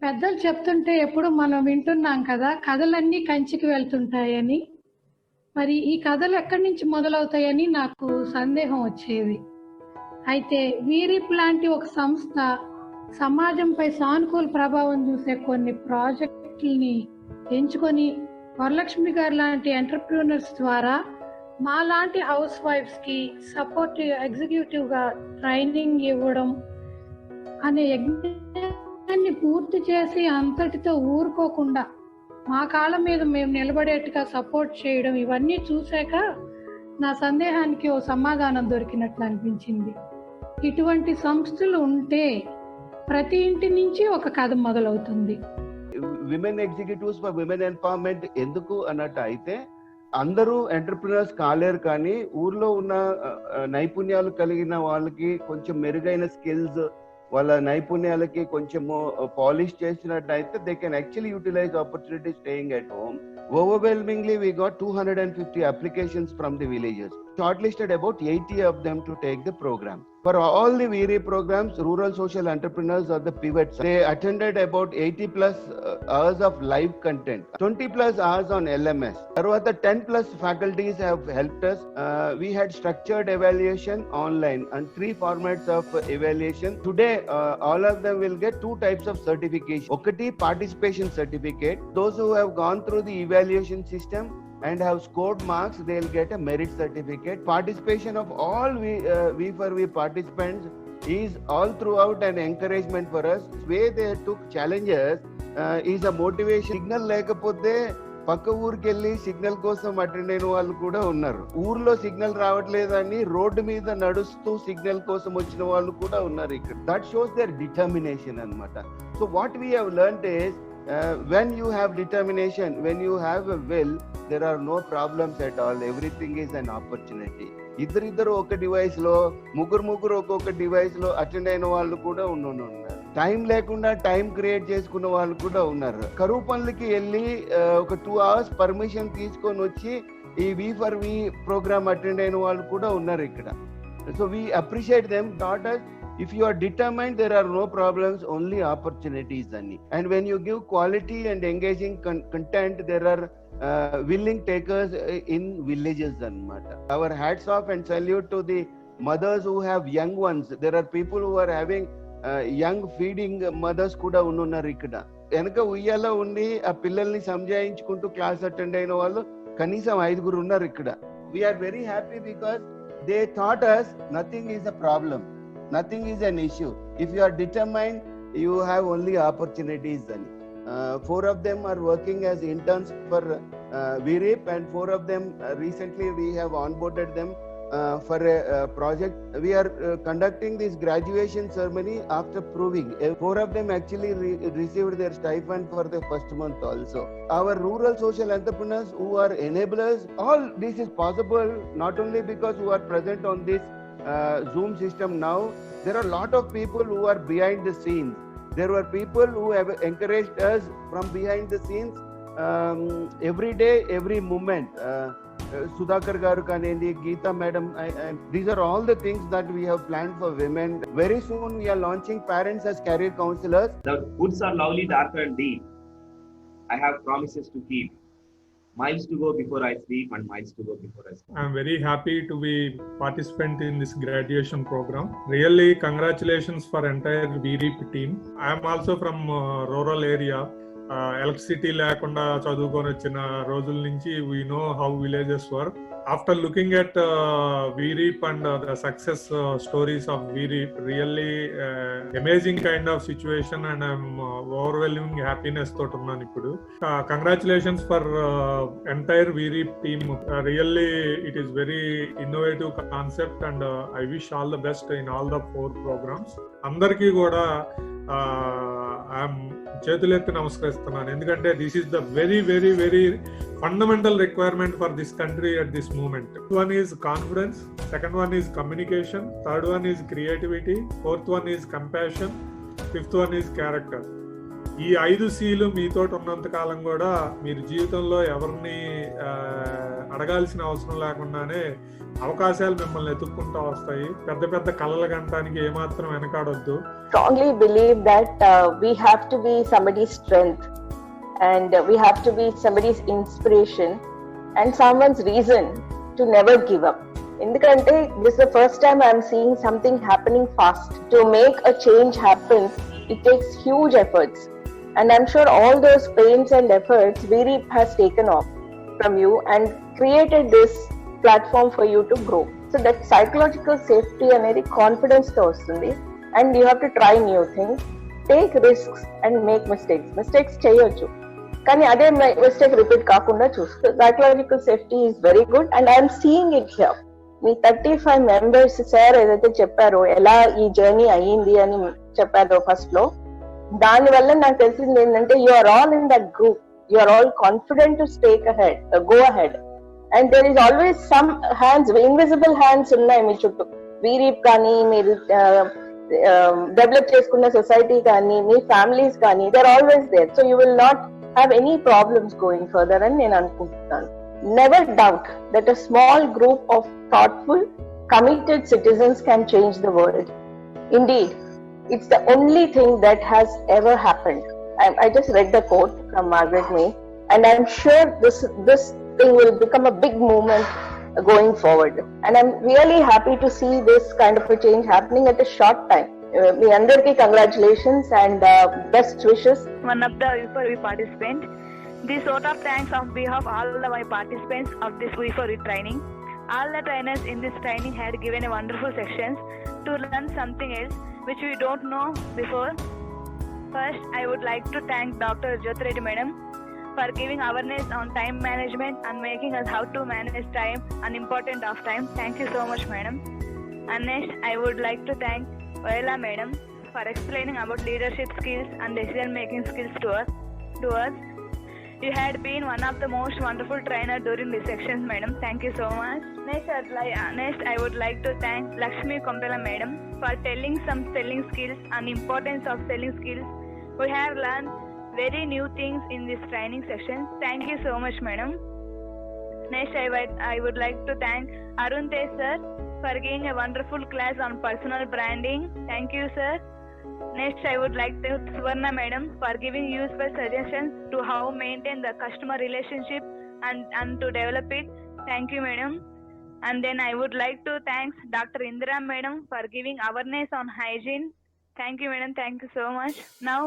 పెద్దలు చెప్తుంటే ఎప్పుడు మనం వింటున్నాం కదా, కథలన్నీ కంచికి వెళ్తుంటాయని. మరి ఈ కథలు ఎక్కడి నుంచి మొదలవుతాయని నాకు సందేహం వచ్చేది. అయితే వీరిప్ లాంటి ఒక సంస్థ సమాజంపై సానుకూల ప్రభావం చూసే కొన్ని ప్రాజెక్టుల్ని ఎంచుకొని వరలక్ష్మి గారు లాంటి ఎంటర్‌ప్రెన్యూర్స్ ద్వారా మాలాంటి హౌస్ వైఫ్స్‌కి సపోర్ట్ ఎగ్జిక్యూటివ్‌గా ట్రైనింగ్ ఇవ్వడం అనే యజ్ఞాన్ని పూర్తి చేసి అంతటితో ఊరుకోకుండా మా కాళ్ళ మీద మేము నిలబడేట్టుగా సపోర్ట్ చేయడం, ఇవన్నీ చూశాక నా సందేహానికి ఓ సమాధానం దొరికినట్లు అనిపించింది. ఇటువంటి సంస్థలు ఉంటే ప్రతి ఇంటి నుంచి ఒక కథ మొదలవుతుంది. Women executives for women empowerment ఎందుకు అన్నట్టు అయితే, అందరూ ఎంటర్‌ప్రెన్యూర్స్ కాలేరు, కానీ ఊర్లో ఉన్న నైపుణ్యాలు కలిగిన వాళ్ళకి కొంచెం మెరుగైన స్కిల్స్, వాళ్ళ నైపుణ్యాలకి కొంచెము పాలిష్ చేసినట్టయితే they can actually utilise opportunity staying at home. Overwhelmingly, we got 250 applications from the villages. Shortlisted about 80 of them to take the program. For all the VRE programs, rural social entrepreneurs are the pivots. They attended about 80 plus hours of live content, 20 plus hours on LMS. Tarvata 10 plus faculties have helped us. We had structured evaluation online and 3 formats of evaluation. Today, all of them will get 2 types of certification. Okati participation certificate. Those who have gone through the evaluation system and have scored marks, they'll get a merit certificate. Participation of all V4V participants is all throughout an encouragement for us. Way they took challenges is a motivation. Signal లేకపోతే పక్క ఊరికి వెళ్ళి signal కోసం attend అయిన వాళ్ళు కూడా ఉన్నారు. ఊర్లో సిగ్నల్ రావట్లేదని రోడ్డు మీద నడుస్తూ సిగ్నల్ కోసం వచ్చిన వాళ్ళు కూడా ఉన్నారు ఇక్కడ. దట్ షోస్ దేర్ డిటర్మినేషన్ అన్నమాట. So what we have learned is when you have determination, when you have a will, there are no problems at all. Everything is an opportunity. ఇద్దరు ఒక డివైస్ లో, ముగ్గురు ఒక్కొక్క డివైస్ లో attend అయిన వాళ్ళు కూడా ఉన్నారు. టైం లేకుండా టైం క్రియేట్ చేసుకున్న వాళ్ళు కూడా ఉన్నారు. కరువు పనులకి వెళ్ళి ఒక 2 hours పర్మిషన్ తీసుకొని వచ్చి ఈ V4V ప్రోగ్రామ్ అటెండ్ అయిన వాళ్ళు కూడా ఉన్నారు ఇక్కడ. So we appreciate them. Daughters, if you are determined, there are no problems, only opportunities. And when you give quality and engaging content, there are willing takers in villages. Our hats off and salute to the mothers who have young ones. There are people who are having young feeding mothers kuda ununnaru ikkada. Enaka uyyala undi aa pillalni samjayinchukuntu class attend ayina vallu kanisam 5 unnaru ikkada. We are very happy because they taught us nothing is a problem. Nothing is an issue. If you are determined, you have only opportunities. 4 of them are working as interns for VRIP, and 4 of them recently we have onboarded them for a project. We are conducting this graduation ceremony after proving. 4 of them actually received their stipend for the first month also. Our rural social entrepreneurs who are enablers, all this is possible not only because who are present on this Zoom system now. There are a lot of people who are behind the scenes. There were people who have encouraged us from behind the scenes every day, every moment. Sudhakar garu kanindi, Geeta madam, these are all the things that we have planned for women. Very soon we are launching parents as career counselors. The woods are lovely, dark and deep. I have promises to keep. Miles to go before I sleep and miles to go before I sleep. I'm very happy to be participant in this graduation program. Really, congratulations for entire VRIP team. I am also from rural area. Electricity లేకుండా చదువుకొని వచ్చిన రోజుల నుంచి we know how villages work. After looking at VRIP and the success stories of VRIP, really amazing kind of situation, and I'm overwhelming happiness తోటి ఉన్నాను ఇప్పుడు. Congratulations for entire VRIP team. Really it is very innovative concept, and I wish all the best in all the 4 programs. అందరికీ కూడా చేతులెత్తి నమస్కరిస్తున్నాను, ఎందుకంటే this is the very very very fundamental requirement for this country at this moment. One is confidence, second one is communication, third one is creativity, fourth one is compassion, fifth one is character. ఈ 5 Cలు మీతో ఉన్నంత కాలం కూడా మీరు జీవితంలో ఎవరిని అడగాల్సిన అవసరం లేకుండానే అవకాశాలు మిమ్మల్ని ఎత్తుక్కుంటూ వస్తాయి. పెద్ద పెద్ద కళలు కనటానికి ఏమాత్రం వెనకాడొద్దు. Strongly believe that we have to be somebody's strength and we have to be somebody's inspiration and someone's reason to never give up. Endukante this is the first time I am seeing something happening fast. To make a change happen, it takes huge efforts, and I'm sure all those pains and efforts Veerip has taken off from you and created this platform for you to grow. So that psychological safety anedi confidence tho vastundi, and you have to try new things, take risks and make mistakes cheyochu, కానీ అదే mistake repeat కాకుండా చూస్తూ psychological safety is very good and I'm seeing it here. Me 35 members sir ఏదైతే చెప్పారో ఎలా ఈ journey అయ్యింది అని చెప్పారో ఫస్ట్ లో, దాని వల్ల నాకు తెలిసింది ఏంటంటే you are all in that group, you are all confident to go ahead and there is always some hands, invisible hands ఉన్నాయి మీ చుట్టూ. వీరీప్ కానీ మీరు డెవలప్ చేసుకున్న సొసైటీ కానీ మీ ఫ్యామిలీస్ కానీ they are always there. So you will not have any problems going further and నేను అనుకుంటున్నాను. Never doubt that a small group of thoughtful, committed citizens can change the world. Indeed, it's the only thing that has ever happened. I just read the quote from Margaret Mead, and I'm sure this thing will become a big movement going forward. And I'm really happy to see this kind of a change happening at a short time. మీ అందరికీ congratulations and best wishes. One of the We4V participant. This sort of thanks on behalf of all the participants of this We4V training. All the trainers in this training had given a wonderful sections to learn something else which we don't know before. First, I would like to thank Dr. Jyoti Reddy Madam for giving awareness on time management and making us how to manage time and importance of time. Thank you so much, Madam. And next, I would like to thank Viola Madam for explaining about leadership skills and decision making skills to us. You had been one of the most wonderful trainers during these sections, Madam. Thank you so much. Next, I would like to thank Lakshmi Kompela Madam for telling some selling skills and importance of selling skills. We have learned very new things in this training session. Thank you so much, Madam. Next, I would like to thank Arun Tej sir for giving a wonderful class on personal branding. Thank you, sir. Next, I would like to thank Suvarna Madam for giving useful suggestions to how maintain the customer relationship and to develop it. Thank you, Madam. And then I would like to thank Dr. Indira Madam for giving awareness on hygiene. Thank you, Madam. Thank you so much. Now,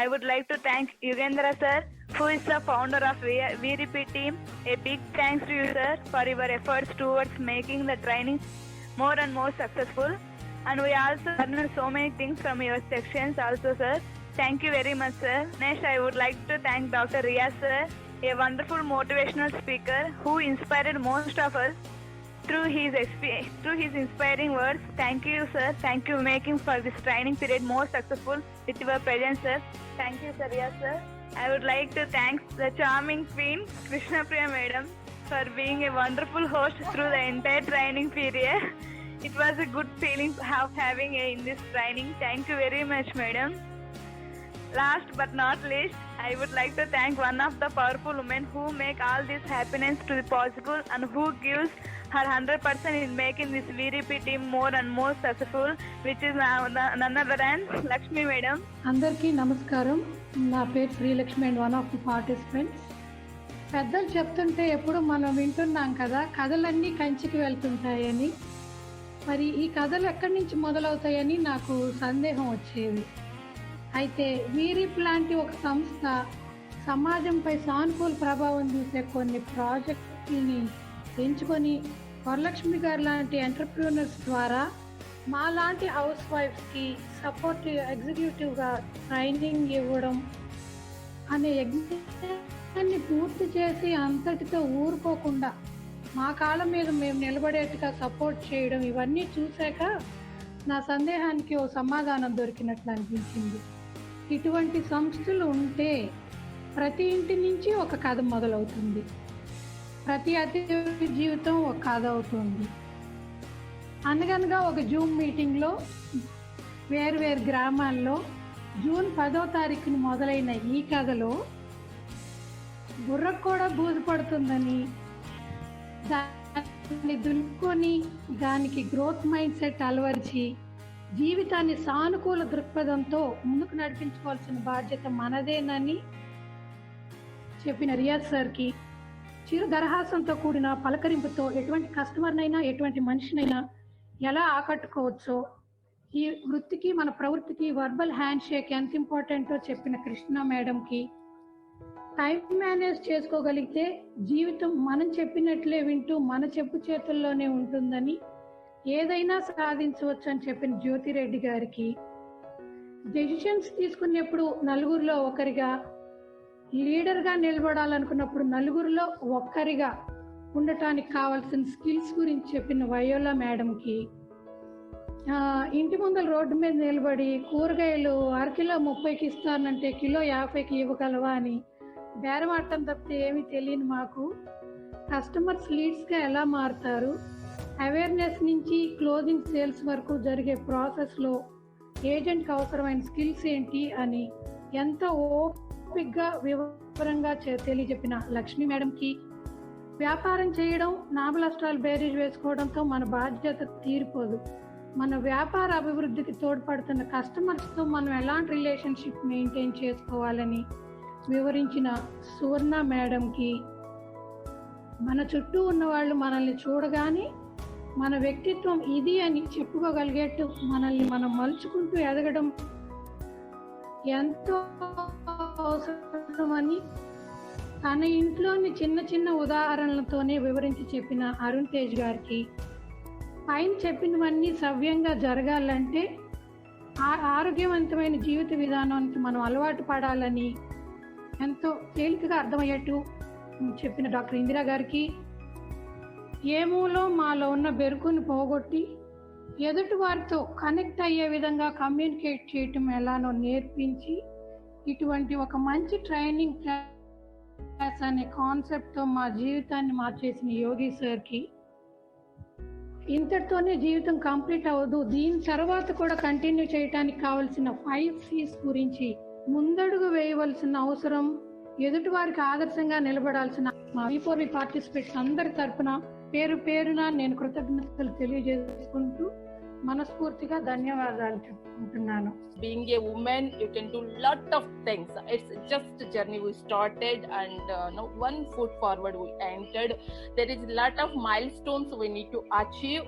I would like to thank Yugendra sir, who is the founder of VRP team. A big thanks to you, sir, for your efforts towards making the training more and more successful. And we also learned so many things from your sections also, sir. Thank you very much, sir. Next, I would like to thank Dr. Riyaz sir, a wonderful motivational speaker who inspired most of us through his inspiring words. Thank you, sir. Thank you making for this training period more successful with your presence, sir. Thank you, sir. Riyaz sir. I would like to thank the charming queen, Krishna Priya Madam, for being a wonderful host through the entire training period. It was a good feeling having in this training. Thank you very much, Madam. Last but not least, I would like to thank one of the powerful women who make all this happiness to be possible and who gives her 100% in making this VRP team more and more successful, which is none other than Lakshmi Madam. అందరికీ నమస్కారం. నా పేరు Srilakshmi and one of the participants. పెద్దలు చెప్తుంటే ఎప్పుడు మనం వింటున్నాం కదా, కథలన్నీ కంచికి వెళ్తుంటాయని. మరి ఈ కథలు ఎక్కడి నుంచి మొదలవుతాయని నాకు సందేహం వచ్చేది. అయితే వీరిప్ లాంటి ఒక సంస్థ సమాజంపై సానుకూల ప్రభావం చూసే కొన్ని ప్రాజెక్టుల్ని ఎంచుకొని వరలక్ష్మి గారు లాంటి ఎంటర్ప్రీనర్స్ ద్వారా మా లాంటి హౌస్ వైఫ్స్కి సపోర్ట్ ఎగ్జిక్యూటివ్గా ట్రైనింగ్ ఇవ్వడం అనే యజ్ఞాన్ని పూర్తి చేసి అంతటితో ఊరుకోకుండా మా కాళ్ళ మీద మేము నిలబడేట్టుగా సపోర్ట్ చేయడం, ఇవన్నీ చూశాక నా సందేహానికి ఓ సమాధానం దొరికినట్లు అనిపించింది. ఇటువంటి సంస్థలు ఉంటే ప్రతి ఇంటి నుంచి ఒక కథ మొదలవుతుంది, ప్రతి అతిథి జీవితం ఒక కథ అవుతుంది. అనగనగా ఒక జూమ్ మీటింగ్లో వేరు గ్రామాల్లో జూన్ 10వ తారీఖున మొదలైన ఈ కథలో బుర్రకు కూడా బూజు పడుతుందని, దాన్ని దులుపుకొని దానికి గ్రోత్ మైండ్ సెట్ అలవరిచి జీవితాన్ని సానుకూల దృక్పథంతో ముందుకు నడిపించుకోవాల్సిన బాధ్యత మనదేనని చెప్పిన రియాజ్ సార్కి, చిరు దరహాసంతో కూడిన పలకరింపుతో ఎటువంటి కస్టమర్నైనా ఎటువంటి మనిషినైనా ఎలా ఆకట్టుకోవచ్చో, ఈ వృత్తికి మన ప్రవృత్తికి వర్బల్ హ్యాండ్ షేక్ ఎంత ఇంపార్టెంటో చెప్పిన కృష్ణ మేడంకి, టైం మేనేజ్ చేసుకోగలిగితే జీవితం మనం చెప్పినట్లే వింటూ మన చెప్పు చేతుల్లోనే ఉంటుందని, ఏదైనా సాధించవచ్చు అని చెప్పిన జ్యోతిరెడ్డి గారికి, డెసిషన్స్ తీసుకునేప్పుడు నలుగురిలో ఒకరిగా, లీడర్గా నిలబడాలనుకున్నప్పుడు నలుగురిలో ఒక్కరిగా ఉండటానికి కావాల్సిన స్కిల్స్ గురించి చెప్పిన వయోలా మేడంకి, ఇంటి ముందర రోడ్డు మీద నిలబడి కూరగాయలు అరకిలో 30కి ఇస్తానంటే కిలో 50కి ఇవ్వగలవా అని బేరమాటం తప్పితే ఏమీ తెలియని మాకు కస్టమర్స్ లీడ్స్గా ఎలా మారుతారు, అవేర్నెస్ నుంచి క్లోజింగ్ సేల్స్ వరకు జరిగే ప్రాసెస్లో ఏజెంట్కి అవసరమైన స్కిల్స్ ఏంటి అని ఎంతో ఓపిక్గా వివరంగా తెలియజెప్పిన లక్ష్మీ మేడంకి, వ్యాపారం చేయడం లాభనష్టాలు బేరీజ్ వేసుకోవడంతో మన బాధ్యత తీరిపోదు, మన వ్యాపార అభివృద్ధికి తోడ్పడుతున్న కస్టమర్స్తో మనం ఎలాంటి రిలేషన్షిప్ మెయింటైన్ చేసుకోవాలని వివరించిన సువర్ణ మేడంకి, మన చుట్టూ ఉన్న వాళ్ళు మనల్ని చూడగానే మన వ్యక్తిత్వం ఇది అని చెప్పుకోగలిగేట్టు మనల్ని మనం మలుచుకుంటూ ఎదగడం ఎంతో అవసరమని తన ఇంట్లోని చిన్న చిన్న ఉదాహరణలతోనే వివరించి చెప్పిన అరుణ్ తేజ్ గారికి, పైన చెప్పినవన్నీ సవ్యంగా జరగాలంటే ఆరోగ్యవంతమైన జీవిత విధానానికి మనం అలవాటు పడాలని ఎంతో తేలికగా అర్థమయ్యేట్టు చెప్పిన డాక్టర్ ఇందిరా గారికి, ఏమూలో మాలో ఉన్న బెరుకుని పోగొట్టి ఎదుటి వారితో కనెక్ట్ అయ్యే విధంగా కమ్యూనికేట్ చేయటం ఎలానో నేర్పించి ఇటువంటి ఒక మంచి ట్రైనింగ్ క్లాస్ అనే కాన్సెప్ట్తో మా జీవితాన్ని మార్చేసిన యోగి సార్కి, ఇంతటితోనే జీవితం కంప్లీట్ అవ్వదు, దీని తర్వాత కూడా కంటిన్యూ చేయడానికి కావాల్సిన 5 C's గురించి ముందడుగు వేయవలసిన అవసరం, ఎదుటి వారికి ఆదర్శంగా నిలబడాల్సిన మా V4V పార్టిసిపేట్స్ అందరి తరఫున పేరు పేరున నేను కృతజ్ఞతలు తెలియజేసుకుంటూ మనస్ఫూర్తిగా ధన్యవాదాలు చెప్పుకుంటున్నాను. Being a woman, you can do lot of things. It's just a journey we started, and one foot forward we entered. There is a lot of milestones we need to achieve.